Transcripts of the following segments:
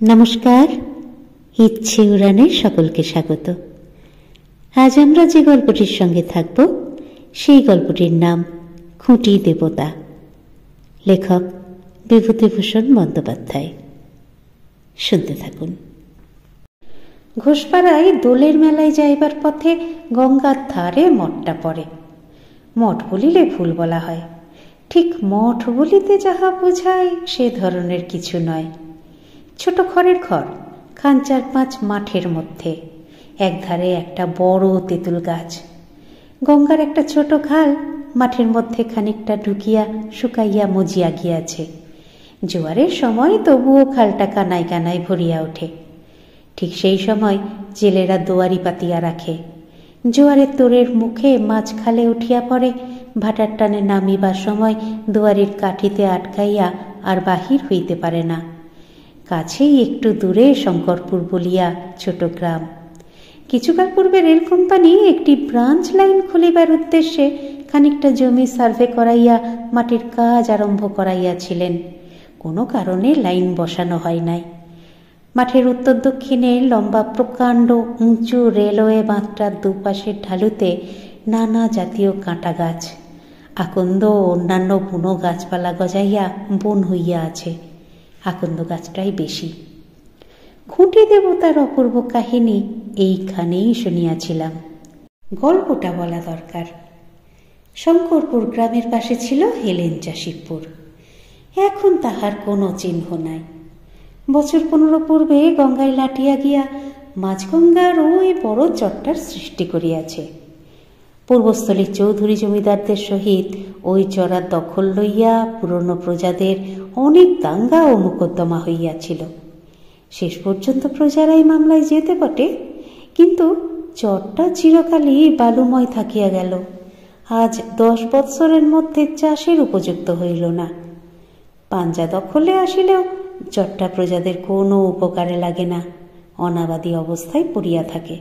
নমস্কার, ইচ্ছে উড়ানে সকলকে স্বাগত। আজ আমরা যে গল্পটির সঙ্গে থাকব সেই গল্পটির নাম খুঁটি দেবতা। লেখক বিভূতিভূষণ বন্দ্যোপাধ্যায়। শুনতে থাকুন। ঘোষপাড়ায় দোলের মেলায় যাইবার পথে গঙ্গার ধারে মঠটা পড়ে। মঠ বলিলে ভুল বলা হয়, ঠিক মঠ বলিতে যাহা বোঝায় সে ধরনের কিছু নয়। ছোট খড়ের ঘর, খান 4-5 মাঠের মধ্যে, একধারে একটা বড় তেঁতুল গাছ। গঙ্গার একটা ছোট খাল মাঠের মধ্যে খানিকটা ঢুকিয়া শুকাইয়া মজিয়া গিয়াছে। জোয়ারের সময় তবুও খালটা কানায় কানায় ভরিয়া ওঠে। ঠিক সেই সময় জেলেরা দোয়ারি পাতিয়া রাখে। জোয়ারের তোরের মুখে মাছ খালে উঠিয়া পড়ে, ভাটার টানে নামিবার সময় দুয়ারির কাঠিতে আটকাইয়া আর বাহির হইতে পারে না। কাছেই একটু দূরে শঙ্করপুর বলিয়া ছোট গ্রাম। কিছুকাল পূর্বে রেল কোম্পানি একটি ব্রাঞ্চ লাইন খুলিবার উদ্দেশ্যে খানিকটা জমি সার্ভে করাইয়া মাটির কাজ আরম্ভ করাইয়াছিলেন। কোনো কারণে লাইন বসানো হয় নাই। মাঠের উত্তর দক্ষিণে লম্বা প্রকাণ্ড উঁচু রেলওয়ে বাঁধটার দুপাশের ঢালুতে নানা জাতীয় কাঁটা গাছ, আকন্দ ও অন্যান্য বুনো গাছপালা গজাইয়া বন হইয়া আছে। আকন্দ গাছটাই বেশি। খুঁটি দেবতার অপূর্ব কাহিনী এইখানেই শুনিয়াছিলাম। গল্পটা বলা দরকার। শঙ্করপুর গ্রামের পাশে ছিল হেলেন চাষিপুর। এখন তাহার কোনো চিহ্ন নাই। বছর 15 পূর্বে গঙ্গায় লাটিয়া গিয়া মাঝগঙ্গার ওই বড় চরটার সৃষ্টি করিয়াছে। পূর্বস্থলীর চৌধুরী জমিদারদের সহিত ওই চরার দখল লইয়া পুরনো প্রজাদের অনেক দাঙ্গা ও মোকদ্দমা হইয়াছিল। শেষ পর্যন্ত প্রজারাই মামলায় যেতে বটে, কিন্তু চরটা চিরকালই বালুময় থাকিয়া গেল। আজ 10 বৎসরের মধ্যে চাষের উপযুক্ত হইল না। পাঞ্জা দখলে আসিলেও চরটা প্রজাদের কোনো উপকারে লাগে না, অনাবাদী অবস্থায় পড়িয়া থাকে।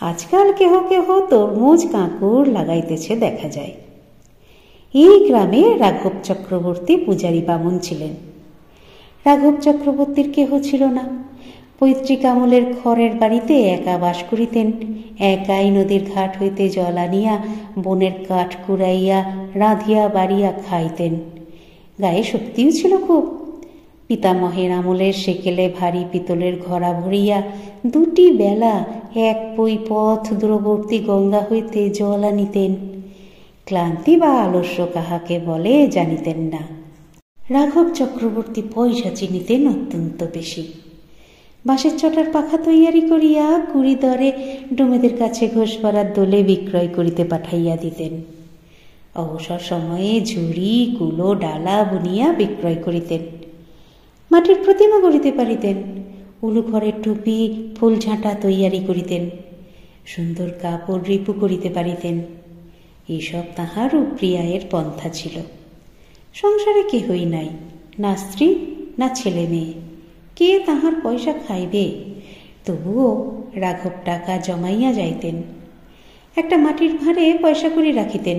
আজকাল কেহ কেহ তরমুজ কাঁকুর লাগাইতেছে দেখা যায়। এই গ্রামে রাঘব চক্রবর্তী পূজারী বামুন ছিলেন। রাঘব চক্রবর্তীর কেহ ছিল না। পৈতৃক আমলের খড়ের বাড়িতে একা বাস করিতেন। একাই নদীর ঘাট হইতে জল আনিয়া বনের কাঠ কুড়াইয়া রাঁধিয়া বাড়িয়া খাইতেন। গায়ে শক্তিও ছিল খুব। পিতামহের আমলের সেকেলে ভারী পিতলের ঘড়া ভরিয়া 2টি বেলা 1 পই পথ দূরবর্তী গঙ্গা হইতে জল আনিতেন। ক্লান্তি বা আলস্য কাহাকে বলে জানিতেন না। রাঘব চক্রবর্তী পয়সা চিনিতেন অত্যন্ত বেশি। বাঁশের চটার পাখা তৈয়ারি করিয়া 20 দরে ডোমেদের কাছে ঘোষপাড়ার দোলে বিক্রয় করিতে পাঠাইয়া দিতেন। অবসর সময়ে ঝুড়ি কুলো ডালা বুনিয়া বিক্রয় করিতেন। মাটির প্রতিমা গড়িতে পারিতেন। উলু ঘরের টুপি ফুল ঝাঁটা তৈয়ারি করিতেন। সুন্দর কাপড় রিপু করিতে পারিতেন। এইসব তাহার প্রিয়ায়ের পন্থা ছিল। সংসারে কেহই নাই, না স্ত্রী না ছেলে মেয়ে। কে তাহার পয়সা খাইবে? তবুও রাঘব টাকা জমাইয়া যাইতেন। একটা মাটির ভাঁড়ে পয়সা করি রাখিতেন।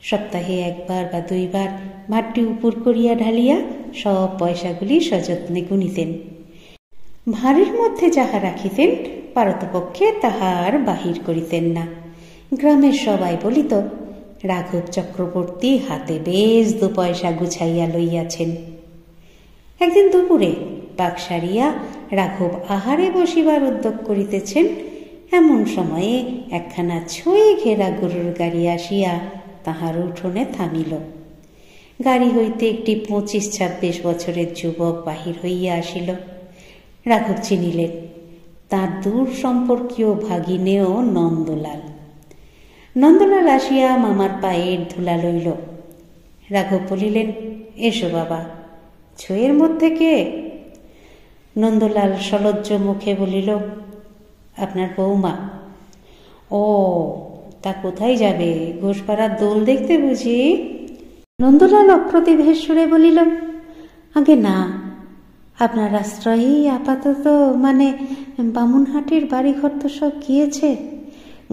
সপ্তাহে 1 বার বা 2 বার ভাঁড়টি উপর করিয়া ঢালিয়া সব পয়সাগুলি সযত্নে গুনিতেন। ভাঁড়ের মধ্যে যাহা রাখিতেন পারতপক্ষে তাহার বাহির করিতেন না। গ্রামের সবাই বলিত, রাঘব চক্রবর্তী হাতে বেশ 2 পয়সা গুছাইয়া লইয়াছেন। একদিন দুপুরে পাক সারিয়া রাঘব আহারে বসিবার উদ্যোগ করিতেছেন, এমন সময়ে একখানা ছই ঘেরা গরুর গাড়ি আসিয়া তাহার উঠোনে থামিল। গাড়ি হইতে একটি 25-26 বছরের যুবক বাহির হইয়া আসিল। রাঘব চিনিলেন, তাঁর দূর সম্পর্কীয় ভাগিনেও নন্দলাল। নন্দলাল আসিয়া মামার পায়ের ধুলা লইল। রাঘব বলিলেন, এসো বাবা। ছইয়ের মধ্যে কে? নন্দলাল সলজ্জ মুখে বলিল, আপনার বৌমা। ও, তা কোথায় যাবে? ঘোষপাড়ার দোল দেখতে বুঝি? নন্দলাল অপ্রতিভের সুরে বলিল, আগে না, আপনার আশ্রয়েই আপাতত, মানে বামুনহাটের বাড়িঘর তো সব গিয়েছে।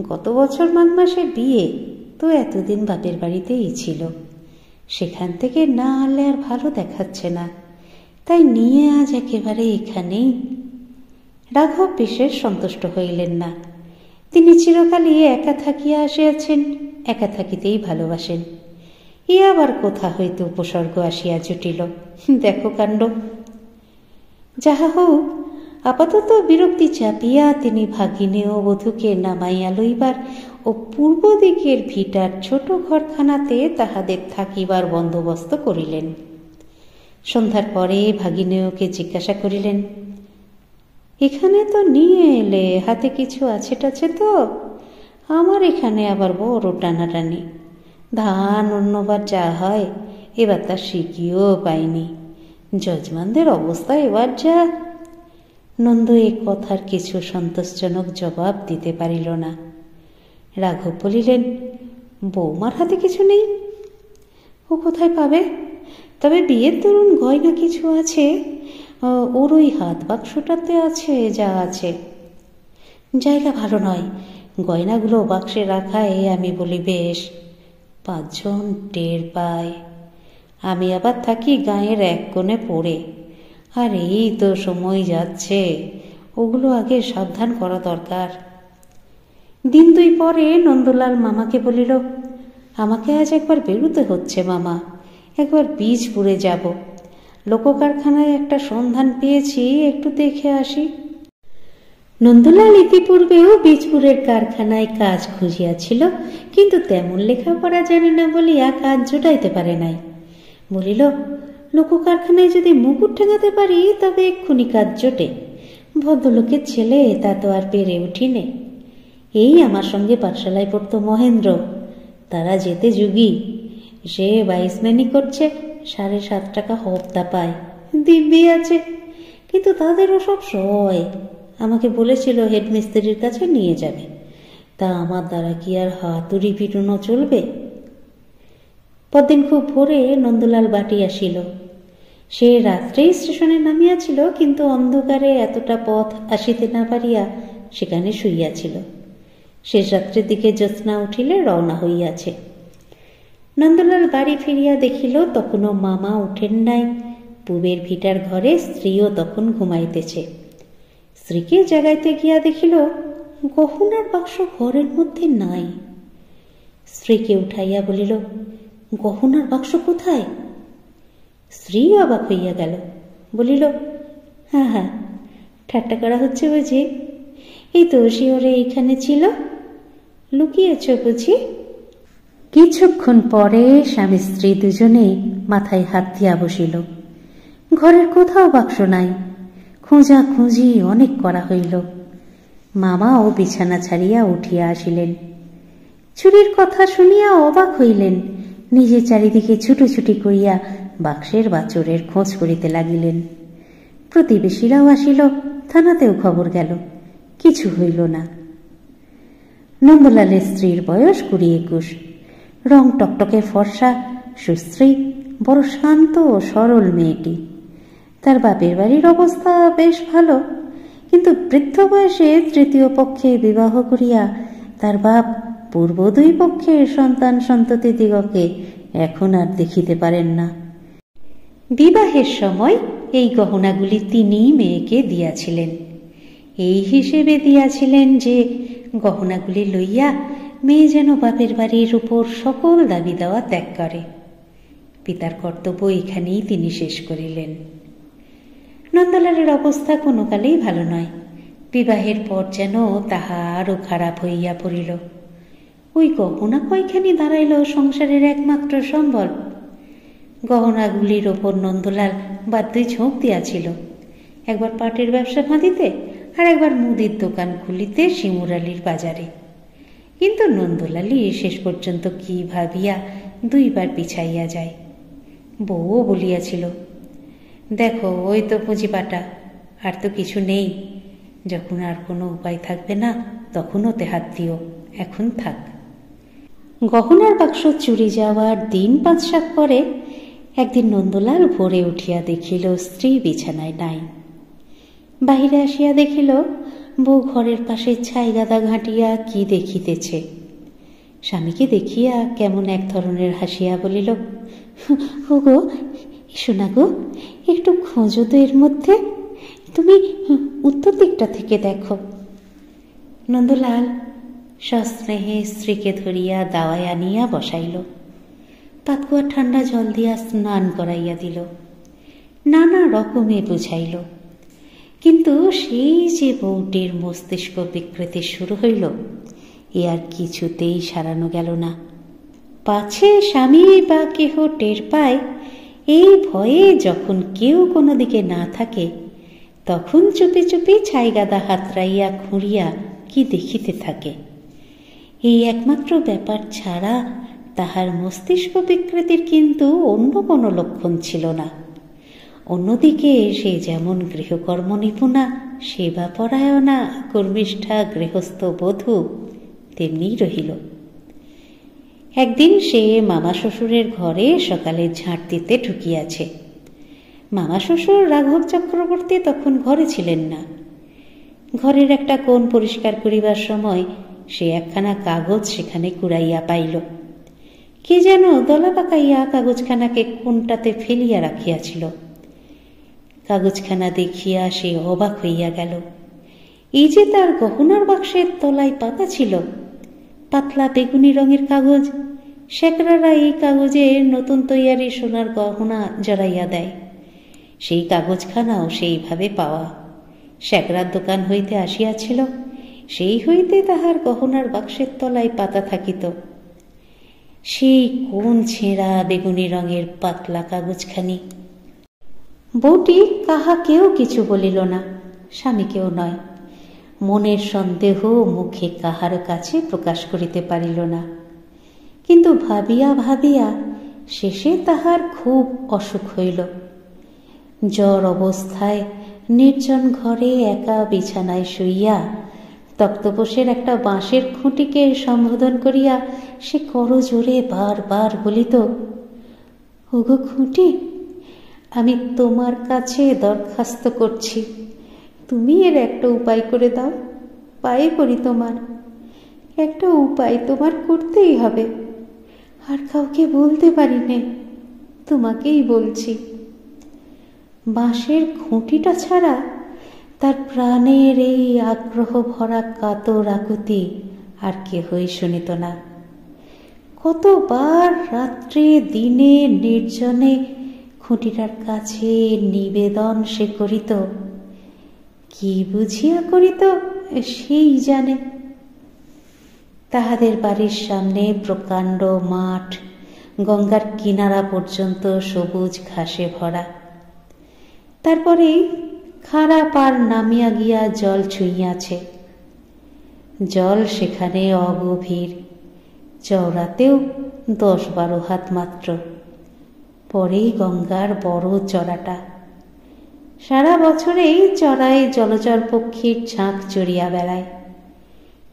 গত বছর মাঘ মাসে বিয়ে, তো এতদিন বাপের বাড়িতেই ছিল। সেখান থেকে না আনলে আর ভালো দেখাচ্ছে না। তাই নিয়ে আজ একেবারে এখানেই। রাঘব বিশেষ সন্তুষ্ট হইলেন না। তিনি চিরকালই একা থাকিয়া আসিয়াছেন, একা থাকিতেই ভালোবাসেন। এ আবার কোথা হইতে উপসর্গ আসিয়া জুটিল, দেখো কাণ্ড। যাহা হোক, আপাতত বিরক্তি চাপিয়া তিনি ভাগিনী ও বধূকে নামাইয়া লইবার ও পূর্ব দিকের ভিটার ছোট ঘরখানাতে তাহাদের থাকিবার বন্দোবস্ত করিলেন। সন্ধ্যার পরে ভাগিনেয়কে জিজ্ঞাসা করিলেন, এখানে তো নিয়ে এলে, হাতে কিছু আছে টাছে তো? আমার এখানে আবার বড় টানাটানি। ধান অন্যবার যা হয়, এবার তা শিখিয়েও পাইনি। যজমানদের অবস্থা এবার যা। নন্দ এ কথার কিছু সন্তোষজনক জবাব দিতে পারিল না। রাঘব বলিলেন, বৌমার হাতে কিছু নেই? ও কোথায় পাবে? তবে বিয়ের দরুন গয়না কিছু আছে, ওর ওই হাত বাক্সটাতে আছে যা আছে। জায়গা ভালো নয়, গয়নাগুলো বাক্সে রাখায় আমি বলি বেশ, 5 জন টের পায়। আমি আবার থাকি গাঁয়ের এক কোণে পড়ে, আর এই তো সময় যাচ্ছে, ওগুলো আগে সাবধান করা দরকার। দিন 2 পরে নন্দলাল মামাকে বলিল, আমাকে আজ একবার বেরোতে হচ্ছে মামা, একবার বীজপুরে যাব। লোককারখানায় একটা সন্ধান পেয়েছি, একটু দেখে আসি। নন্দলাল ইতিপূর্বেও বীজপুরের কারখানায় কাজ খুঁজিয়াছিল, কিন্তু তেমন লেখাপড়া জানে না বলিয়া কাজ জোটাইতে পারে নাই। বলিল, লোককারখানায় যদি মুকুট ঠেঙাতে পারি তবে এক্ষুনি কাজ জোটে। ভদ্রলোকের ছেলে, তা তো আর পেরে উঠিনে। এই আমার সঙ্গে পাঠশালায় পড়তো মহেন্দ্র, তারা যেতে যুগী। সে 22 মাইনি করছে, 7.5 টাকা হপ্তা পায়, দিব্যি আছে। কিন্তু তাদেরও সব সয়। আমাকে বলেছিল হেডমিস্ত্রির কাছে নিয়ে যাবে, তা আমার দ্বারা কি আর হাতুড়ি পিটুনো চলবে? পরদিন খুব ভোরে নন্দলাল বাটি আসিল। সে রাত্রেই স্টেশনে নামিয়াছিল, কিন্তু অন্ধকারে এতটা পথ আসিতে না পারিয়া সেখানে শুইয়াছিল। শেষ রাত্রের দিকে জ্যোৎস্না উঠিলে রওনা হইয়াছে। নন্দলাল বাড়ি ফিরিয়া দেখিল তখনও মামা উঠেন নাই। পূবের ভিটার ঘরে স্ত্রীও তখন ঘুমাইতেছে। স্ত্রীকে জাগাইতে গিয়া দেখিল গহনার বাক্স ঘরের মধ্যে নাই। স্ত্রীকে উঠাইয়া বলিল, গহনার বাক্স কোথায়? স্ত্রী অবাক হইয়া গেল, বলিল, হ্যাঁ হ্যাঁ, ঠাট্টা করা হচ্ছে বুঝি? এই তো শিওরে এইখানে ছিল, লুকিয়েছ বুঝি? কিছুক্ষণ পরে স্বামী স্ত্রী দুজনেই মাথায় হাত দিয়া বসিল। ঘরের কোথাও বাক্স নাই। খোঁজা খুঁজি অনেক করা হইল। মামাও বিছানা ছাড়িয়া উঠিয়া আসিলেন। চুরির কথা শুনিয়া অবাক হইলেন। নিজে চারিদিকে ছুটোছুটি করিয়া বাক্সের বা চোরের খোঁজ করিতে লাগিলেন। প্রতিবেশীরাও আসিল, থানাতেও খবর গেল, কিছু হইল না। নন্দলালের স্ত্রীর বয়স 20-21, রং টকটকে ফর্সা, সুশ্রী, বড় শান্ত ও সরল মেয়েটি। তার বাপের বাড়ির অবস্থা বেশ ভালো, কিন্তু বৃদ্ধ বয়সে 3য় পক্ষে বিবাহ করিয়া তার বাপ পূর্ব 2 পক্ষের সন্তান সন্ততি দিগকে এখন আর দেখিতে পারেন না। বিবাহের সময় এই গহনাগুলি তিনিই মেয়েকে দিয়াছিলেন। এই হিসেবে দিয়াছিলেন যে গহনাগুলি লইয়া মেয়ে যেন বাপের বাড়ির উপর সকল দাবি দেওয়া ত্যাগ করে। পিতার কর্তব্য এখানেই তিনি শেষ করিলেন। নন্দলালের অবস্থা কোনো কালেই ভালো নয়। বিবাহের পর যেন তাহা আরও খারাপ হইয়া পড়িল। ওই গহনা কয়খানি দাঁড়াইল সংসারের একমাত্র সম্বল। গহনাগুলির ওপর নন্দলাল বাধ্যই ঝোঁক দিয়াছিল, একবার পাটের ব্যবসা বাঁধিতে আর একবার মুদির দোকান খুলিতে শিমুরালির বাজারে। কিন্তু নন্দলালই শেষ পর্যন্ত কি ভাবিয়া 2 বার পিছাইয়া যায়। বউও বলিয়াছিল, দেখো ওই তো পুঁজিপাটা, আর তো কিছু নেই। যখন আর কোনো উপায় থাকবে না তখন ওতে হাত দিও, এখন থাক। গহনার বাক্স চুরি যাওয়ার দিন 5-7 পরে একদিন নন্দলাল ভোরে উঠিয়া দেখিল স্ত্রী বিছানায় নাই। বাহিরে আসিয়া দেখিল বউ ঘরের পাশে ছাই গাদা ঘাঁটিয়া কি দেখিতেছে। স্বামীকে দেখিয়া কেমন এক ধরনের হাসিয়া বলিল, ওগো, শোনা গো, একটু খোঁজো তো এর মধ্যে, তুমি উত্তর দিকটা থেকে দেখো। নন্দলাল সস্নেহে স্ত্রীকে ধরিয়া দাওয়ায় আনিয়া বসাইল, পাতকুয়া ঠান্ডা জল দিয়া স্নান করাইয়া দিল, নানা রকমে বুঝাইল। কিন্তু সেই যে বউটির মস্তিষ্ক বিকৃতি শুরু হইল, এ আর কিছুতেই সারানো গেল না। পাছে স্বামী বা কেহ টের পায়, এই ভয়ে যখন কেউ কোনো দিকে না থাকে, তখন চুপি চুপি ছাইগাদা হাতড়াইয়া খুঁড়িয়া কি দেখিতে থাকে। এই একমাত্র ব্যাপার ছাড়া তাহার মস্তিষ্ক বিকৃতির কিন্তু অন্য কোনো লক্ষণ ছিল না। অন্যদিকে সে যেমন গৃহকর্ম নিপুণা, সেবাপরায়ণা, কর্মিষ্ঠা গৃহস্থ বধূ তেমনি রহিল। একদিন সে মামা শ্বশুরের ঘরে সকালে ঝাঁট দিতে ঢুকিয়াছে। মামা শ্বশুর রাঘব চক্রবর্তী তখন ঘরে ছিলেন না। ঘরের একটা কোণ পরিষ্কার করিবার সময় সে একখানা কাগজ সেখানে কুড়াইয়া পাইল। কে যেন দলা পাকাইয়া কাগজখানাকে কোণটাতে ফেলিয়া রাখিয়াছিল। কাগজখানা দেখিয়া সে অবাক হইয়া গেল। এই যে তার গহনার বাক্সের তলায় পাতা ছিল, পাতলা বেগুনি রঙের কাগজ। শেকরারা এই কাগজে নতুন তৈয়ারি সোনার গহনা জড়াইয়া দেয়। সেই কাগজখানাও সেইভাবে পাওয়া। শেকরার দোকান হইতে আসিয়াছিল, সেই হইতে তাহার গহনার বাক্সের তলায় পাতা থাকিত। সেই কোন ছেঁড়া বেগুনি রঙের পাতলা কাগজখানি। বউটি কাহাকেও কিছু বলিল না, স্বামীকেও নয়। মনের সন্দেহ মুখে কাহার কাছে প্রকাশ করিতে পারিল না। কিন্তু ভাবিয়া ভাবিয়া শেষে তাহার খুব অসুখ হইল। জ্বর অবস্থায় নির্জন ঘরে একা বিছানায় শুইয়া তক্তপোষের একটা বাঁশের খুঁটিকে সম্বোধন করিয়া সে করজোরে বারবার বলিত, ওগো খুঁটি, আমি তোমার কাছে দরখাস্ত করছি, তুমি এর একটা উপায় করে দাও। পায়ে পড়ি তোমার, একটা উপায় তোমার করতেই হবে। আর কাউকে বলতে পারি নে, তোমাকেই বলছি। বাঁশের খুঁটিটা ছাড়া তার প্রাণের এই আগ্রহ ভরা কাতর আকুতি আর কেহই শুনিত না। কতবার রাত্রে দিনে নির্জনে খুঁটিটার কাছে নিবেদন সে করিত, কি বুঝিয়া করিত সেই জানে। তাহাদের বাড়ির সামনে প্রকাণ্ড মাঠ, গঙ্গার কিনারা পর্যন্ত সবুজ ঘাসে ভরা। তারপরে খাড়া পার নামিয়া গিয়া জল ছুঁইয়াছে। জল সেখানে অগভীর, চওড়াতেও 10-12 হাত মাত্র। পরেই গঙ্গার বড় চড়াটা। সারা বছরেই চড়ায় জলচর পক্ষীর ঝাঁক চড়িয়া বেড়ায়।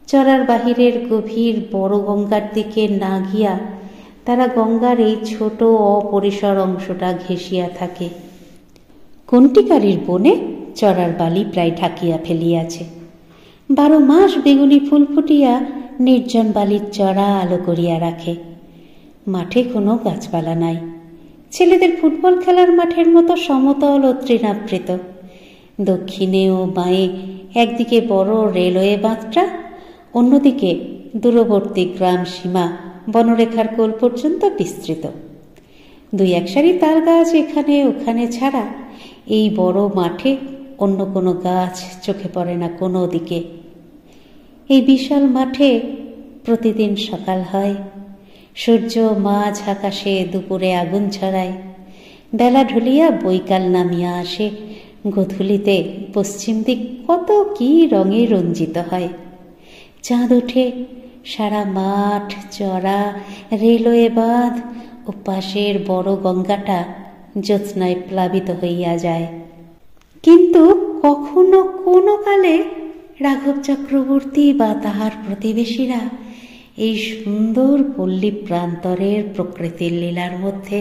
চড়ার বাহিরের গভীর বড় গঙ্গার দিকে না গিয়া তারা গঙ্গার এই ছোট অপরিসর অংশটা ঘেঁষিয়া থাকে। কন্টিকারির বনে চড়ার বালি প্রায় ঢাকিয়া ফেলিয়াছে। 12 মাস বেগুনি ফুল ফুটিয়া নির্জন বালির চড়া আলো করিয়া রাখে। মাঠে কোনো গাছপালা নাই। ছেলেদের ফুটবল খেলার মাঠের মতো সমতল ও তৃণাবৃত। দক্ষিণে ও বাঁয়ে একদিকে বড় রেলওয়ে বাঁধটা, অন্যদিকে দূরবর্তী গ্রাম সীমা বনরেখার কোল পর্যন্ত বিস্তৃত। 2-1 সারি তাল গাছ এখানে ওখানে ছাড়া এই বড় মাঠে অন্য কোনো গাছ চোখে পড়ে না কোনো দিকে। এই বিশাল মাঠে প্রতিদিন সকাল হয়। সূর্য মাঝ আকাশে দুপুরে আগুন ছড়ায়। বেলা ঢুলিয়া বৈকাল নামিয়া আসে। গোধূলিতে পশ্চিম দিক কত কি রঙে রঞ্জিত হয়। চাঁদ ওঠে। সারা মাঠ, চড়া, রেলওয়ে বাঁধ ও পাশের বড় গঙ্গাটা জ্যোৎস্নায় প্লাবিত হইয়া যায়। কিন্তু কখনো কোনো কালে রাঘব চক্রবর্তী বা তাহার প্রতিবেশীরা এই সুন্দর পল্লী প্রান্তরের প্রকৃতির লীলার মধ্যে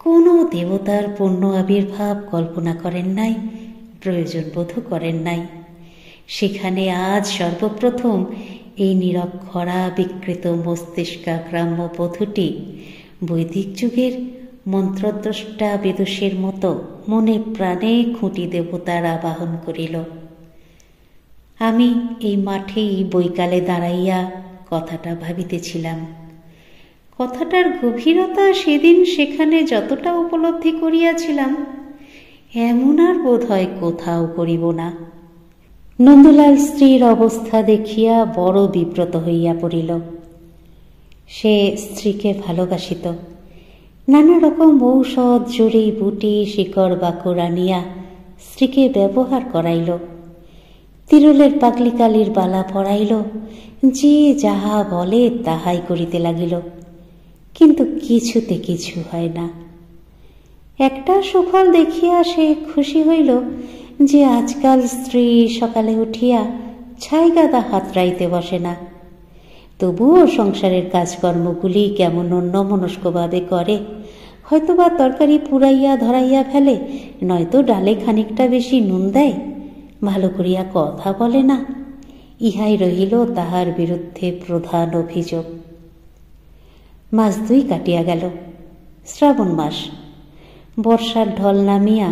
কোনো দেবতার পূর্ণ আবির্ভাব কল্পনা করেন নাই, প্রয়োজন বোধ করেন নাই। সেখানে আজ সর্বপ্রথম এই নিরক্ষরা বিকৃত মস্তিষ্কা গ্রাম্য বধূটি বৈদিক যুগের মন্ত্রদ্রষ্টা বিদুষীর মতো মনে প্রাণে খুঁটি দেবতার আবাহন করিল। আমি এই মাঠেই বৈকালে দাঁড়াইয়া কথাটা ভাবিতেছিলাম। কথাটার গভীরতা সেদিন সেখানে যতটা উপলব্ধি করিয়াছিলাম এমন আর বোধ হয় কোথাও করিব না। নন্দলাল স্ত্রীর অবস্থা দেখিয়া বড় বিব্রত হইয়া পড়িল। সে স্ত্রীকে ভালোবাসিত। নানা রকম ঔষধ, জড়ি বুটি, শিকড় বাকড় আনিয়া স্ত্রীকে ব্যবহার করাইল। তিরুলের পাগলিকালির বালা পরাইল। যে যাহা বলে তাহাই করিতে লাগিল, কিন্তু কিছুতে কিছু হয় না। একটা সুফল দেখিয়া সে খুশি হইল যে আজকাল স্ত্রী সকালে উঠিয়া ছাইগাদা হাতড়াইতে বসে না। তবুও সংসারের কাজকর্মগুলি কেমন অন্যমনস্কভাবে করে। হয়তোবা তরকারি পুড়াইয়া ধরাইয়া ফেলে, নয়তো ডালে খানিকটা বেশি নুন দেয়, ভালো করিয়া কথা বলে না। ইহাই রহিল তাহার বিরুদ্ধে প্রধান অভিযোগ। মাস 2 কাটিয়া গেল। শ্রাবণ মাস। বর্ষার ঢল নামিয়া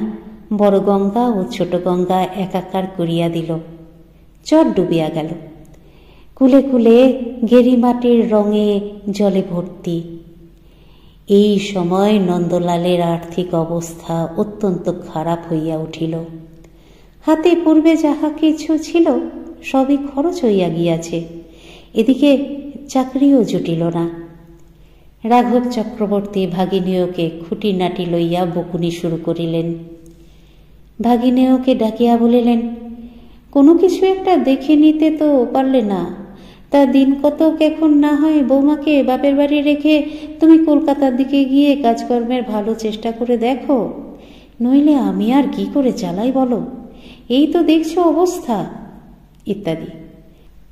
বড় গঙ্গা ও ছোট গঙ্গা একাকার করিয়া দিল। চর ডুবিয়া গেল। কুলে কুলে গেরিমাটির রঙে জলে ভর্তি। এই সময় নন্দলালের আর্থিক অবস্থা অত্যন্ত খারাপ হইয়া উঠিল। হাতে পূর্বে যাহা কিছু ছিল সবই খরচ হইয়া গিয়াছে। এদিকে চাকরিও জুটিল না। রাঘব চক্রবর্তী ভাগিনেয়কে খুঁটিনাটি লইয়া বকুনি শুরু করিলেন। ভাগিনেয়কে ডাকিয়া বলিলেন, কোনো কিছু একটা দেখে নিতে তো পারলে না? তা দিন কতক এখন না হয় বৌমাকে বাপের বাড়ি রেখে তুমি কলকাতার দিকে গিয়ে কাজকর্মের ভালো চেষ্টা করে দেখো, নইলে আমি আর কি করে চালাই বলো? এই তো দেখছো অবস্থা, ইত্যাদি।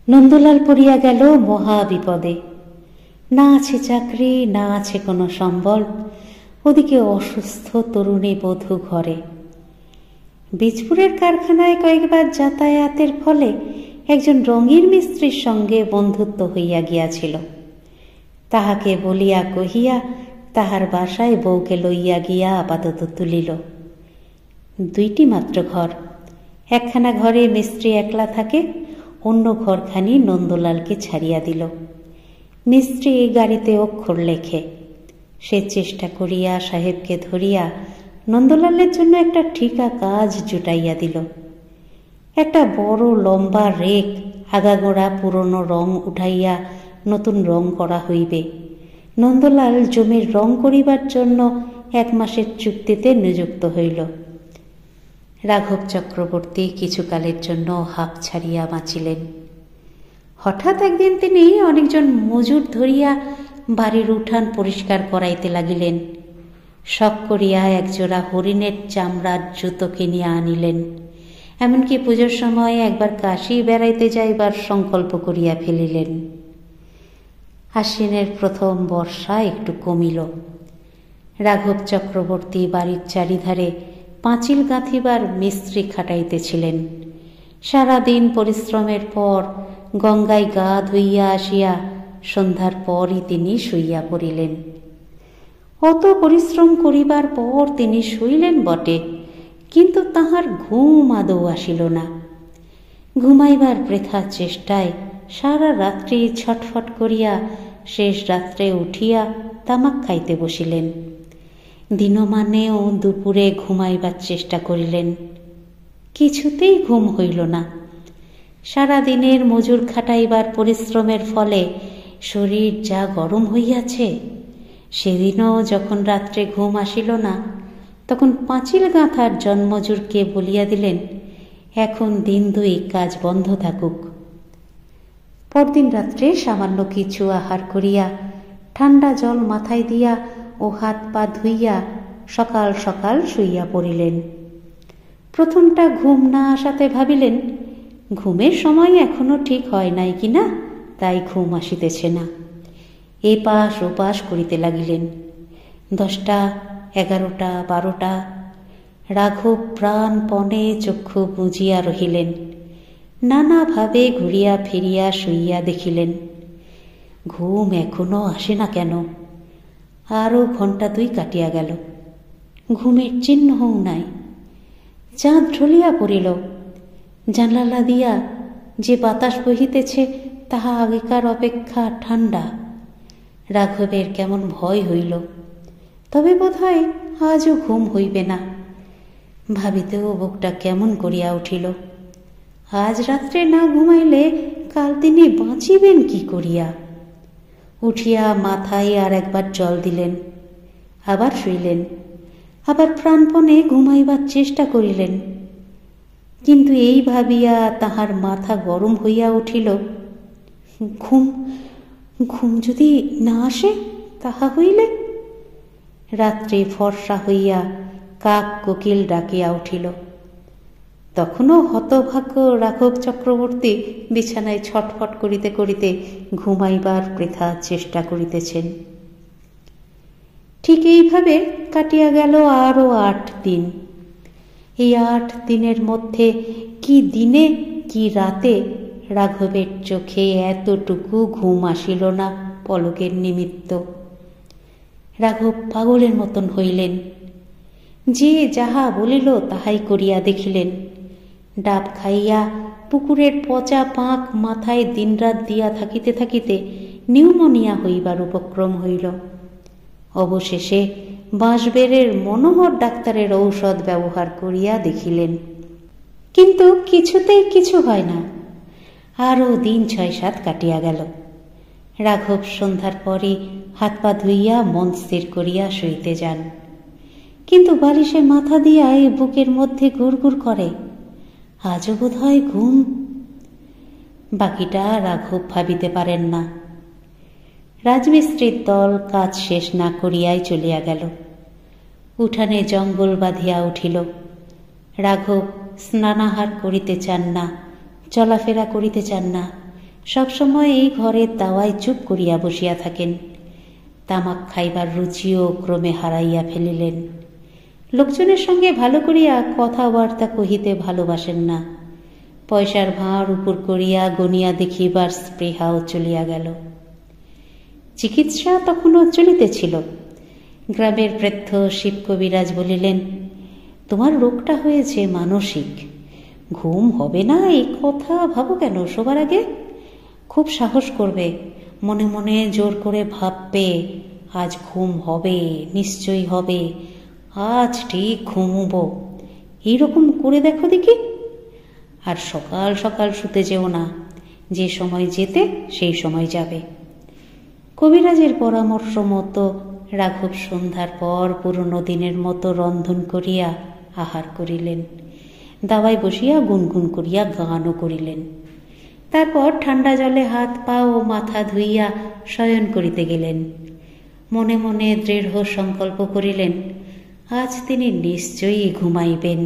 নন্দলাল পড়িয়া গেল মহা বিপদে। না আছে চাকরি, না আছে কোনো সম্বল। ওদিকে অসুস্থ তরুণী বধূ ঘরে। বীজপুরের কারখানায় কয়েকবার যাতায়াতের ফলে একজন রঙিন মিস্ত্রির সঙ্গে বন্ধুত্ব হইয়া গিয়াছিল। তাহাকে বলিয়া কহিয়া তাহার বাসায় বউকে লইয়া গিয়া আপাতত তুলিল। 2টি মাত্র ঘর। একখানা ঘরে মিস্ত্রি একলা থাকে, অন্য ঘরখানি নন্দলালকে ছাড়িয়া দিল। মিস্ত্রি গাড়িতে অক্ষর লেখে। সে চেষ্টা করিয়া সাহেবকে ধরিয়া নন্দলালের জন্য একটা ঠিকা কাজ জুটাইয়া দিল। একটা বড় লম্বা রেক, আগাগোড়া পুরনো রং উঠাইয়া নতুন রং করা হইবে। নন্দলাল জমির রং করিবার জন্য 1 মাসের চুক্তিতে নিযুক্ত হইল। রাঘব চক্রবর্তী কিছুকালের জন্য হাঁপ ছাড়িয়া বাঁচিলেন। হঠাৎ একদিন তিনি অনেকজন মজুর ধরিয়া বাড়ির উঠান পরিষ্কার করাইতে লাগিলেন। শখ করিয়া একজোড়া হরিণের চামড়ার জুতো কিনিয়া আনিলেন। এমনকি পুজোর সময় একবার কাশী বেড়াইতে যাইবার সংকল্প করিয়া ফেলিলেন। আশ্বিনের প্রথম বর্ষা একটু কমিল। রাঘব চক্রবর্তী বাড়ির চারিধারে পাঁচিল গাঁথিবার মিস্ত্রি খাটাইতেছিলেন। সারাদিন পরিশ্রমের পর গঙ্গায় গা ধুইয়া আসিয়া সন্ধ্যার পরই তিনি শুইয়া পড়িলেন। অত পরিশ্রম করিবার পর তিনি শুইলেন বটে, কিন্তু তাহার ঘুম আদৌ আসিল না। ঘুমাইবার বৃথা চেষ্টায় সারা রাত্রি ছটফট করিয়া শেষ রাত্রে উঠিয়া তামাক খাইতে বসিলেন। দিনমানেও দুপুরে ঘুমাইবার চেষ্টা করিলেন, কিছুতেই ঘুম হইল না। সারাদিনের মজুর খাটাইবার পরিশ্রমের ফলে শরীর যা গরম হইয়াছে, সেদিনও যখন রাত্রে ঘুম আসিল না, তখন পাঁচিল গাঁথার জন্মজুরকে বলিয়া দিলেন, এখন দিন 2 কাজ বন্ধ থাকুক। পরদিন রাত্রে সামান্য কিছু আহার করিয়া ঠান্ডা জল মাথায় দিয়া ও হাত পা ধুইয়া সকাল সকাল শুইয়া পড়িলেন। প্রথমটা ঘুম না আসাতে ভাবিলেন, ঘুমের সময় এখনো ঠিক হয় নাই কিনা, তাই ঘুম আসিতেছে না। এপাশ ওপাশ করিতে লাগিলেন। 10টা, 11টা, 12টা। রাঘব প্রাণপণে চক্ষু বুজিয়া রহিলেন। নানাভাবে ঘুরিয়া ফিরিয়া শুইয়া দেখিলেন, ঘুম এখনো আসে না কেন? আরও ঘণ্টা 2 কাটিয়া গেল, ঘুমের চিহ্নও নাই। চাঁদ ঢলিয়া পড়িল। জানালা দিয়া যে বাতাস বহিতেছে তাহা আগেকার অপেক্ষা ঠান্ডা। রাঘবের কেমন ভয় হইল। তবে বোধ হয় আজও ঘুম হইবে না। ভাবিতেও বুকটা কেমন করিয়া উঠিল। আজ রাত্রে না ঘুমাইলে কাল তিনি বাঁচিবেন কি করিয়া? উঠিয়া মাথায় আর একবার জল দিলেন, আবার শুইলেন, আবার প্রাণপণে ঘুমাইবার চেষ্টা করিলেন। কিন্তু এই ভাবিয়া তাহার মাথা গরম হইয়া উঠিল, ঘুম ঘুম যদি না আসে তাহা হইলে? রাত্রে ফর্সা হইয়া কাক কোকিল ডাকিয়া উঠিল। তখনও হতভাগ্য রাঘব চক্রবর্তী বিছানায় ছটফট করিতে করিতে ঘুমাইবার বৃথা চেষ্টা করিতেছেন। ঠিক এইভাবে কাটিয়া গেল আরও 8 দিন। এই 8 দিনের মধ্যে কি দিনে কি রাতে রাঘবের চোখে এতটুকু ঘুম আসিল না পলকের নিমিত্ত। রাঘব পাগলের মতন হইলেন। যে যাহা বলিল তাহাই করিয়া দেখিলেন। ডাব খাইয়া পুকুরের পচা পাঁক মাথায় দিনরাত দিয়া থাকিতে থাকিতে নিউমোনিয়া হইবার উপক্রম হইল। অবশেষে বাঁশবেড়ের মনোহর ডাক্তারের ঔষধ ব্যবহার করিয়া দেখিলেন, কিন্তু কিছুতেই কিছু হয় না। আরও দিন 6-7 কাটিয়া গেল। রাঘব সন্ধ্যার পরে হাত পা ধুইয়া মন স্থির করিয়া শুইতে যান, কিন্তু বালিশে মাথা দিয়া এই বুকের মধ্যে গুড়গুড় করে, আজও বোধ হয় ঘুম। বাকিটা রাঘব ভাবিতে পারেন না। রাজমিস্ত্রির দল কাজ শেষ না করিয়াই চলিয়া গেল। উঠানে জঙ্গল বাঁধিয়া উঠিল। রাঘব স্নানাহার করিতে চান না, চলাফেরা করিতে চান না। সবসময় এই ঘরের দাওয়ায় চুপ করিয়া বসিয়া থাকেন। তামাক খাইবার রুচিও ক্রমে হারাইয়া ফেলিলেন। লোকজনের সঙ্গে ভালো করিয়া কথাবার্তা কহিতে ভালোবাসেন না। পয়সার ভাঁড় উপর করিয়া গনিয়া দেখিবার স্পৃহাও চলিয়া গেল। চিকিৎসা তখনও চলিতেছিল। গ্রামের বৃদ্ধ শিব কবিরাজ বলিলেন, তোমার রোগটা হয়েছে মানসিক। ঘুম হবে না এই কথা ভাবো কেন? সবার আগে খুব সাহস করবে, মনে মনে জোর করে ভাববে, আজ ঘুম হবে, নিশ্চয়ই হবে, আজ ঠিক ঘুমব। এইরকম করে দেখো দেখি। আর সকাল সকাল শুতে যেও না, যে সময় যেতে সেই সময় যাবে। কবিরাজের পরামর্শ মতো রাঘব সন্ধ্যার পর পুরনো দিনের মতো রন্ধন করিয়া আহার করিলেন। দাওয়ায় বসিয়া গুনগুন করিয়া গানও করিলেন। তারপর ঠান্ডা জলে হাত পা ও মাথা ধুইয়া শয়ন করিতে গেলেন। মনে মনে দৃঢ় সংকল্প করিলেন, আজ তিনি নিশ্চয়ই ঘুমাইবেন,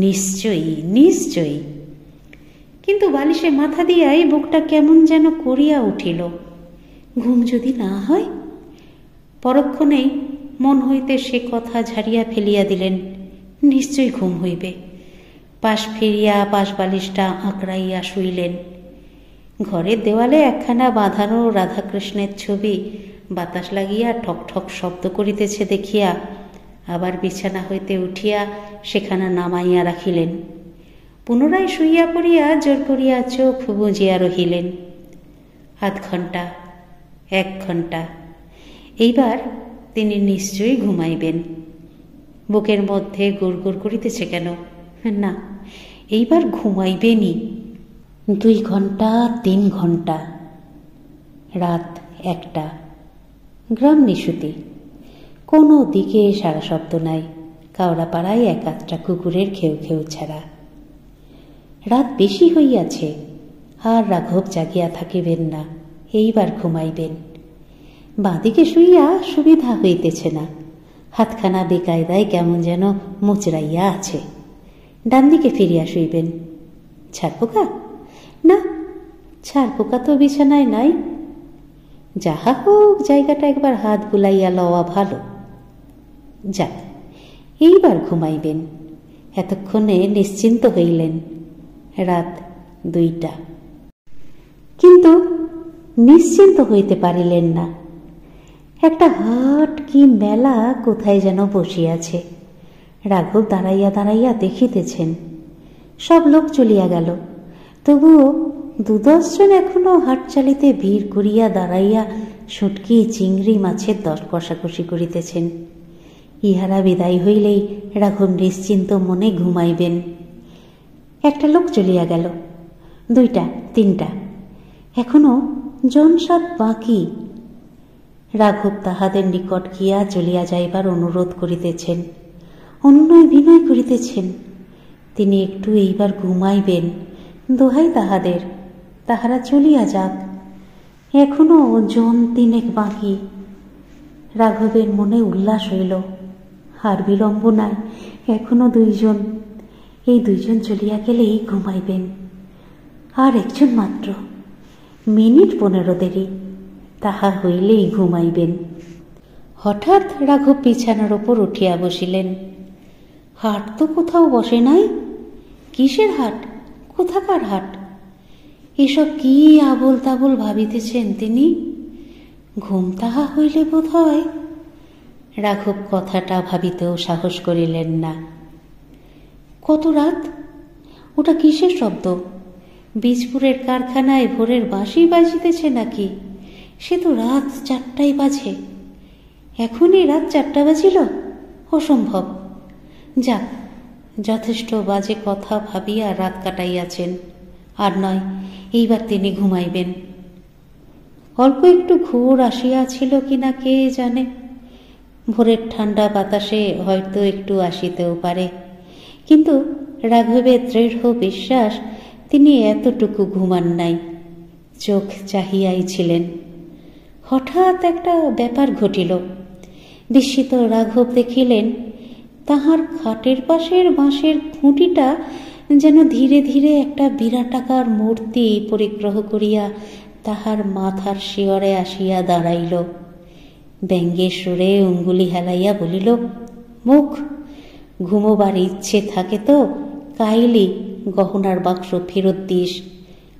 নিশ্চয়ই নিশ্চয়ই। কিন্তু বালিশে মাথা দিয়াই বুকটা কেমন যেন করিয়া উঠিল। ঘুম যদি না হয়? পরক্ষণেই মন হইতে সে কথা ঝাড়িয়া ফেলিয়া দিলেন, নিশ্চয়ই ঘুম হইবে। পাশ ফিরিয়া পাশ বালিশটা আঁকড়াইয়া শুইলেন। ঘরের দেওয়ালে একখানা বাঁধানো রাধাকৃষ্ণের ছবি বাতাস লাগিয়া ঠক ঠক শব্দ করিতেছে দেখিয়া আবার বিছানা হইতে উঠিয়া সেখানা নামাইয়া রাখিলেন। পুনরায় শুইয়া পড়িয়া জোর করিয়া চোখ বুজিয়া রহিলেন। 0.5 ঘণ্টা, 1 ঘণ্টা। এইবার তিনি নিশ্চয়ই ঘুমাইবেন। বুকের মধ্যে গুড়গুড় করিতেছে কেন? না, এইবার ঘুমাইবেনই। 2 ঘণ্টা, 3 ঘণ্টা। রাত 1টা। গ্রাম নিশুতি। কোনো দিকে সারা শব্দ নাই, কাওড়াপাড়ায় 1-8টা কুকুরের ঘেউ ঘেউ ছাড়া। রাত বেশি হইয়াছে, আর রাঘব জাগিয়া থাকিবেন না, এইবার ঘুমাইবেন। বাঁদিকে শুইয়া সুবিধা হইতেছে না, হাতখানা বেকায়দায় কেমন যেন মুচড়াইয়া আছে। ডান দিকে ফিরিয়া শুইবেন। ছারপোকা? না, ছারপোকা তো বিছানায় নাই। যাহা হোক, জায়গাটা একবার হাত বুলাইয়া লওয়া ভালো। যাক, এইবার ঘুমাইবেন। এতক্ষণে নিশ্চিন্ত হইলেন। রাত 2টা। কিন্তু নিশ্চিন্ত হইতে পারিলেন না। একটা হাট কি মেলা কোথায় যেন বসিয়াছে। রাঘব দাঁড়াইয়া দাঁড়াইয়া দেখিতেছেন। সব লোক চলিয়া গেল, তবুও 2-10 জন এখনো হাট চালিতে ভিড় করিয়া দাঁড়াইয়া শুটকি চিংড়ি মাছের দর কষাকষি করিতেছেন। ইহারা বিদায় হইলেই রাঘব নিশ্চিন্ত মনে ঘুমাইবেন। একটা লোক চলিয়া গেল, 2টা 3টা, এখনো জন 7 বাকি। রাঘব তাহাদের নিকট গিয়া চলিয়া যাইবার অনুরোধ করিতেছেন, অনুনয় বিনয় করিতেছেন। তিনি একটু এইবার ঘুমাইবেন, দোহাই তাহাদের, তাহারা চলিয়া যাক, এখনো জন 3 বাকি। রাঘবের মনে উল্লাস হইল, আর বিলম্ব নাই, এখনো 2 জন। এই 2 জন চলিয়া গেলেই ঘুমাইবেন। আর 1 জন মাত্র, মিনিট 15 দেরি, তাহা হইলেই ঘুমাইবেন। হঠাৎ রাঘব বিছানার ওপর উঠিয়া বসিলেন। হাট তো কোথাও বসে নাই। কিসের হাট? কোথাকার হাট? এসব কি আবল তাবল ভাবিতেছেন তিনি? ঘুম তাহা হইলে বোধ হয়। রাঘব কথাটা ভাবিতেও সাহস করিলেন না। কত রাত? ওটা কিসের শব্দ? বীজপুরের কারখানায় ভোরের বাঁশি বাজিতেছে নাকি? সে তো রাত 4টাই বাজে। এখনই রাত 4টা বাজিল? অসম্ভব। যাক, যথেষ্ট বাজে কথা ভাবিয়া রাত কাটাইয়াছেন, আর নয়, এইবার তিনি ঘুমাইবেন। অল্প একটু ঘোর আসিয়াছিল কিনা কে জানে, ভোরের ঠান্ডা বাতাসে হয়তো একটু আসিতেও পারে, কিন্তু রাঘবের দৃঢ় বিশ্বাস তিনি এতটুকু ঘুমান নাই, চোখ চাহিয়াই ছিলেন। হঠাৎ একটা ব্যাপার ঘটিল। বিস্মিত রাঘব দেখিলেন তাহার খাটের পাশের বাঁশের খুঁটিটা যেন ধীরে ধীরে একটা বিরাটাকার মূর্তি পরিগ্রহ করিয়া তাহার মাথার শিয়রে আসিয়া দাঁড়াইল। ব্যঙ্গের সুরে অঙ্গুলি হেলাইয়া বলিল, মুখ, ঘুমোবার ইচ্ছে থাকে তো কাইলি গহনার বাক্স ফেরত দিস।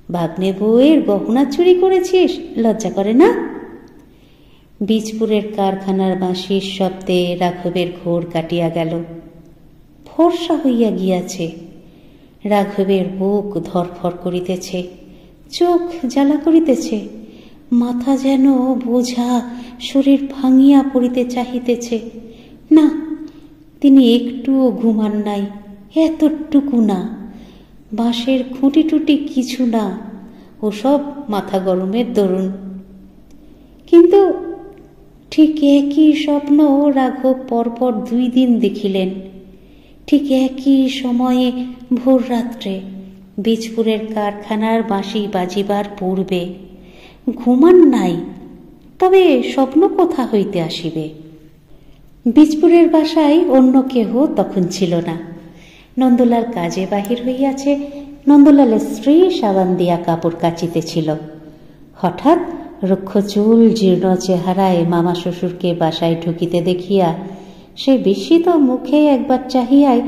ভাগ্নে বউয়ের গহনা চুরি করেছিস, লজ্জা করে না? বীজপুরের কারখানার বাঁশির শব্দে রাঘবের ঘোর কাটিয়া গেল। ফর্সা হইয়া গিয়াছে। রাঘবের বুক ধরফর করিতেছে, চোখ জ্বালা করিতেছে, মাথা যেন বোঝা শরীর ভাঙিয়া পড়িতে চাহিতেছে। না, তিনি একটুও ঘুমান নাই, এতটুকু না। বাঁশের খুঁটি টুটি কিছু না, ওসব মাথা গরমের দরুন। কিন্তু ঠিক একই স্বপ্ন রাঘব পরপর 2 দিন দেখিলেন। ঠিক একই সময়ে ভোর রাত্রে, বীজপুরের কারখানার বাঁশি বাজিবার পূর্বে। ঘুমান নাই, তবে স্বপ্ন কোথা হইতে আসিবে? বীজপুরের বাসায় অন্য কেহ তখন ছিল না। নন্দলাল কাজে বাহির হইয়াছে। নন্দলালের স্ত্রী সাবান দিয়া কাপড় কাচিতেছিল। হঠাৎ রুক্ষ চুল জীর্ণ চেহারায় মামা শ্বশুরকে বাসায় ঢুকিতে দেখিয়া সে বিস্মিত মুখে একবার চাহিয়াই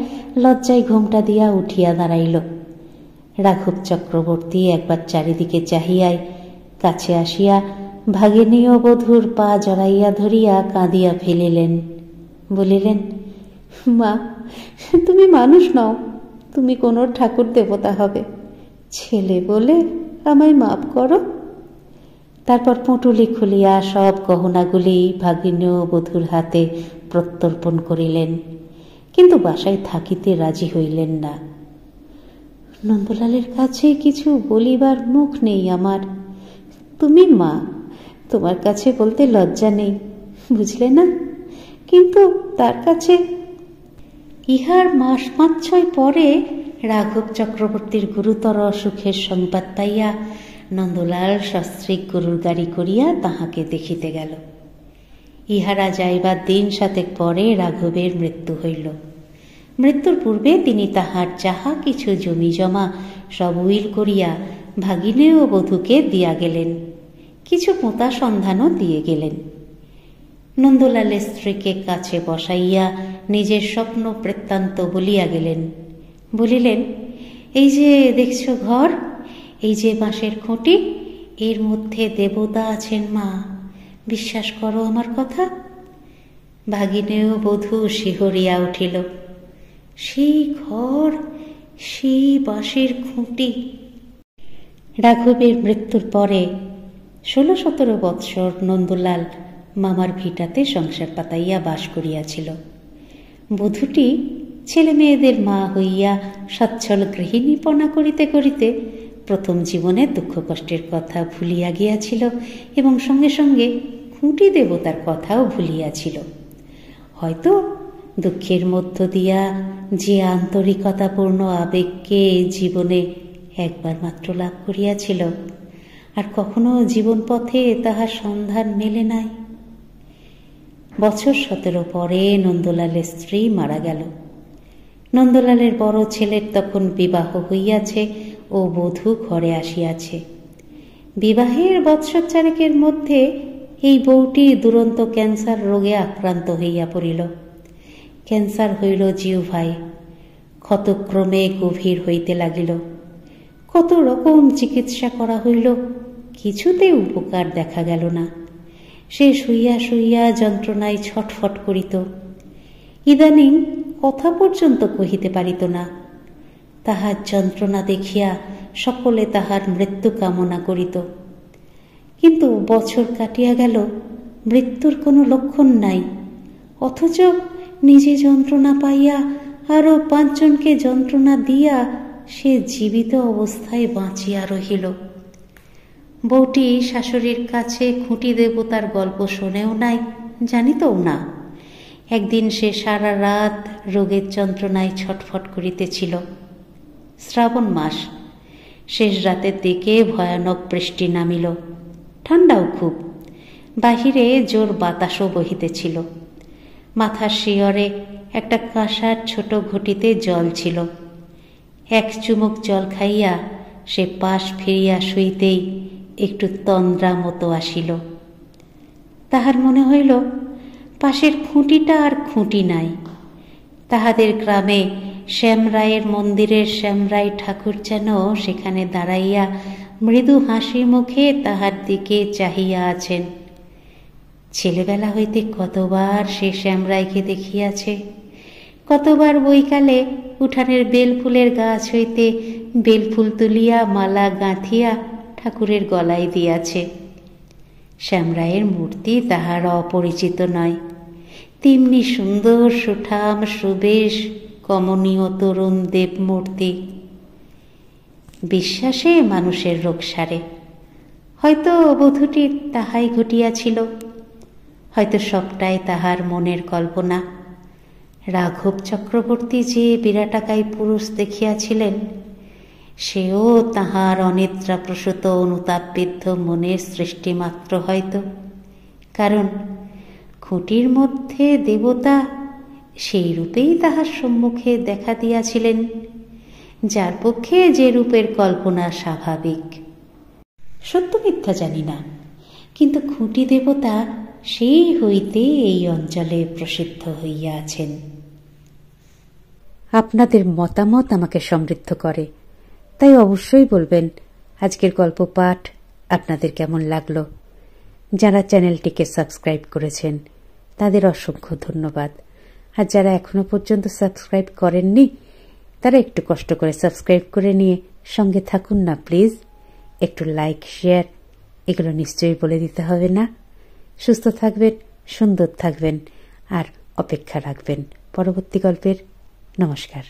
লজ্জায় ঘোমটা দিয়া উঠিয়া দাঁড়াইল। রাঘব চক্রবর্তী একবার চারিদিকে চাহিয়াই কাছে আসিয়া ভাগিনীয় বধূর পা জড়াইয়া ধরিয়া কাঁদিয়া ফেলিলেন। বলিলেন, মা, তুমি মানুষ নও, তুমি কোন ঠাকুর দেবতা হবে। ছেলে বলে আমায় মাপ করো। তারপর পুঁটুলি খুলিয়া সব গহনাগুলি ভাগিনীয় বধূর হাতে প্রত্যর্পণ করিলেন, কিন্তু বাসায় থাকিতে রাজি হইলেন না। নন্দলালের কাছে কিছু বলিবার মুখ নেই আমার। তুমি মা, তোমার কাছে বলতে লজ্জা নেই, বুঝলে না? কিন্তু তার কাছে। ইহার 5-6 মাস পরে রাঘব চক্রবর্তীর গুরুতর অসুখের সংবাদ পাইয়া নন্দলাল সস্ত্রীক গরুর গাড়ি করিয়া তাহাকে দেখিতে গেল। ইহারা যাইবার 7 পরে রাঘবের মৃত্যু হইল। মৃত্যুর পূর্বে তিনি তাহার যাহা কিছু জমি জমা সব উইল করিয়া ভাগিনেয় বধূকে দিয়া গেলেন, কিছু পোঁতা সন্ধানও দিয়ে গেলেন। নন্দলালের স্ত্রীকে কাছে বসাইয়া নিজের স্বপ্ন বৃত্তান্ত বলিয়া গেলেন। বলিলেন, এই যে দেখছ ঘর, এই যে বাঁশের খুঁটি, এর মধ্যে দেবতা আছেন মা, বিশ্বাস করো আমার কথা। ভাগিনেও বধূ শিহরিয়া উঠিল। সেই ঘর, সেই বাঁশের খুঁটি। রাঘবের মৃত্যুর পরে 16-17 বৎসর নন্দলাল মামার ভিটাতে সংসার পাতাইয়া বাস করিয়াছিল। বধূটি ছেলে মেয়েদের মা হইয়া সচ্ছল গৃহিণীপনা করিতে করিতে প্রথম জীবনে দুঃখ কষ্টের কথা ভুলিয়া গিয়াছিল এবং সঙ্গে সঙ্গে খুঁটি দেবতার কথাও ভুলিয়াছিল। হয়তো দুঃখের মধ্য দিয়া যে আন্তরিকতাপূর্ণ আবেগকে জীবনে একবার মাত্র লাভ করিয়াছিল, আর কখনো জীবন পথে তাহার সন্ধান মেলে নাই। বছর 17 পরে নন্দলালের স্ত্রী মারা গেল। নন্দলালের বড় ছেলের তখন বিবাহ হইয়াছে ও বধূ ঘরে আসিয়াছে। বিবাহের বৎসর 4 মধ্যে এই বউটি দুরন্ত ক্যান্সার রোগে আক্রান্ত হইয়া পড়িল। ক্যান্সার হইল জিহ্বায়, ক্ষতক্রমে গভীর হইতে লাগিল। কত রকম চিকিৎসা করা হইল, কিছুতে উপকার দেখা গেল না। সে শুইয়া শুইয়া যন্ত্রণায় ছটফট করিত। ইদানিং কথা পর্যন্ত কহিতে পারিত না। তাহার যন্ত্রণা দেখিয়া সকলে তাহার মৃত্যু কামনা করিত। কিন্তু বছর কাটিয়া গেল, মৃত্যুর কোনো লক্ষণ নাই, অথচ নিজে যন্ত্রণা পাইয়া আরো 5 জনকে যন্ত্রণা দিয়া সে জীবিত অবস্থায় বাঁচিয়া রহিল। বউটি শাশুড়ির কাছে খুঁটি দেবতার গল্প শোনেও নাই, জানিতও না। একদিন সে সারা রাত রোগের যন্ত্রণায় ছটফট করিতেছিল। শ্রাবণ মাস, শেষ রাতের দিকে ভয়ানক বৃষ্টি নামিল। ঠান্ডাও খুব, বাহিরে জোর বাতাসও বহিতেছিল। মাথার শিয়রে একটা কাঁসার ছোট ঘটিতে জল ছিল। 1 চুমুক জল খাইয়া সে পাশ ফিরিয়া শুইতেই একটু তন্দ্রা মতো আসিল। তাহার মনে হইল পাশের খুঁটিটা আর খুঁটি নাই। তাহাদের গ্রামে শ্যামরায়ের মন্দিরের শ্যামরায় ঠাকুর যেন সেখানে দাঁড়াইয়া মৃদু হাসি মুখে তাহার দিকে চাহিয়া আছেন। ছেলেবেলা হইতে কতবার সে শ্যামরায়কে দেখিয়াছে, কতবার বৈকালে উঠানের বেলফুলের গাছ হইতে বেলফুল তুলিয়া মালা গাঁথিয়া ঠাকুরের গলায় দিয়াছে। শ্যামরায়ের মূর্তি তাহার অপরিচিত নয়, তেমনি সুন্দর সুঠাম সুবেশ কমনীয় তরুণ দেব মূর্তি। বিশ্বাসে মানুষের রোগ সারে। হয়তো বধূটির তাহাই ঘটিয়াছিল, হয়তো সবটাই তাহার মনের কল্পনা। রাঘব চক্রবর্তী যে বিরাটাকায় পুরুষ দেখিয়াছিলেন, সেও তাহার অনিদ্রাপ্রসূত অনুতাপবিদ্ধ মনের সৃষ্টিমাত্র হয়তো। কারণ খুঁটির মধ্যে দেবতা সেই রূপেই তাহার সম্মুখে দেখা দিয়াছিলেন, যার পক্ষে যে রূপের কল্পনা স্বাভাবিক। সত্য মিথ্যা জানি না, কিন্তু খুঁটি দেবতা সেই হইতে এই অঞ্চলে প্রসিদ্ধ হইয়া আছেন। আপনাদের মতামত আমাকে সমৃদ্ধ করে, তাই অবশ্যই বলবেন আজকের গল্প পাঠ আপনাদের কেমন লাগলো। যারা চ্যানেলটিকে সাবস্ক্রাইব করেছেন তাদের অসংখ্য ধন্যবাদ। আর যারা এখনো পর্যন্ত সাবস্ক্রাইব করেননি, তারা একটু কষ্ট করে সাবস্ক্রাইব করে নিয়ে সঙ্গে থাকুন না প্লিজ। একটু লাইক শেয়ার এগুলো নিশ্চয়ই বলে দিতে হবে না। সুস্থ থাকবেন, সুন্দর থাকবেন আর অপেক্ষা রাখবেন পরবর্তী গল্পের। নমস্কার।